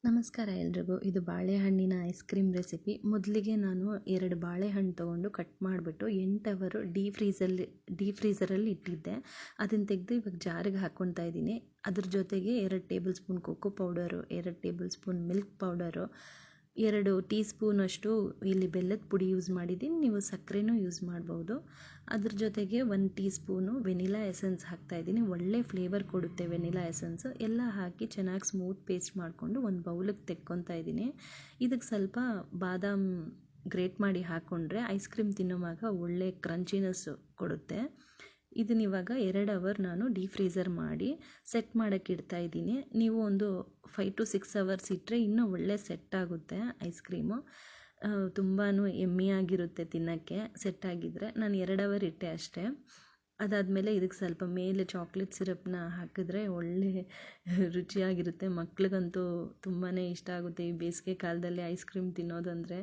ನಮಸ್ಕಾರ ಎಲ್ರಿಗೂ. ಇದು ಬಾಳೆಹಣ್ಣಿನ ಐಸ್ ಕ್ರೀಮ್ ರೆಸಿಪಿ. ಮೊದಲಿಗೆ ನಾನು 2 ಬಾಳೆಹಣ್ಣು ತೊಗೊಂಡು ಕಟ್ ಮಾಡಿಬಿಟ್ಟು 8 ಅವರು ಡೀಫ್ರೀಸರಲ್ಲಿ ಇಟ್ಟಿದ್ದೆ. ಅದನ್ನು ತೆಗೆದು ಇವಾಗ ಜಾರಿಗೆ ಹಾಕ್ಕೊತಾ ಇದ್ದೀನಿ. ಅದ್ರ ಜೊತೆಗೆ 2 tablespoon cocoa powder, 2 tablespoon milk powder, 2 tea ಸ್ಪೂನಷ್ಟು ಇಲ್ಲಿ ಬೆಲ್ಲದ ಪುಡಿ ಯೂಸ್ ಮಾಡಿದ್ದೀನಿ. ನೀವು ಸಕ್ಕರೆನೂ ಯೂಸ್ ಮಾಡ್ಬೋದು. ಅದ್ರ ಜೊತೆಗೆ 1 ಟೀ ಸ್ಪೂನು ವೆನಿಲಾ ಎಸೆನ್ಸ್ ಹಾಕ್ತಾಯಿದ್ದೀನಿ. ಒಳ್ಳೆ ಫ್ಲೇವರ್ ಕೊಡುತ್ತೆ ವೆನಿಲಾ ಎಸೆನ್ಸ್. ಎಲ್ಲ ಹಾಕಿ ಚೆನ್ನಾಗಿ ಸ್ಮೂತ್ ಪೇಸ್ಟ್ ಮಾಡಿಕೊಂಡು ಒಂದು ಬೌಲಿಗೆ ತೆಕ್ಕೊತಾ ಇದ್ದೀನಿ. ಇದಕ್ಕೆ ಸ್ವಲ್ಪ ಬಾದಾಮ್ ಗ್ರೇಟ್ ಮಾಡಿ ಹಾಕ್ಕೊಂಡ್ರೆ ಐಸ್ ಕ್ರೀಮ್ ತಿನ್ನೋವಾಗ ಒಳ್ಳೆ ಕ್ರಂಚಿನೆಸ್ಸು ಕೊಡುತ್ತೆ. ಇದನ್ನ ಇವಾಗ 2 ಅವರ್ ನಾನು ಡೀಫ್ರೀಸರ್ ಮಾಡಿ ಸೆಟ್ ಮಾಡೋಕ್ಕೆ ಇಡ್ತಾ ಇದ್ದೀನಿ. ನೀವು ಒಂದು 5 to 6 ಅವರ್ಸ್ ಇಟ್ಟರೆ ಇನ್ನೂ ಒಳ್ಳೆ ಸೆಟ್ ಆಗುತ್ತೆ ಐಸ್ ಕ್ರೀಮು. ತುಂಬಾ ಯಮ್ಮಿಯಾಗಿರುತ್ತೆ ತಿನ್ನೋಕ್ಕೆ ಸೆಟ್ ಆಗಿದ್ದರೆ. ನಾನು 2 ಅವರ್ ಇಟ್ಟೆ ಅಷ್ಟೇ. ಅದಾದಮೇಲೆ ಇದಕ್ಕೆ ಸ್ವಲ್ಪ ಮೇಲೆ ಚಾಕ್ಲೇಟ್ ಸಿರಪ್ನ ಹಾಕಿದ್ರೆ ಒಳ್ಳೆ ರುಚಿಯಾಗಿರುತ್ತೆ. ಮಕ್ಳಿಗಂತೂ ತುಂಬಾ ಇಷ್ಟ ಆಗುತ್ತೆ. ಈ ಬೇಸಿಗೆ ಕಾಲದಲ್ಲಿ ಐಸ್ ಕ್ರೀಮ್ ತಿನ್ನೋದಂದರೆ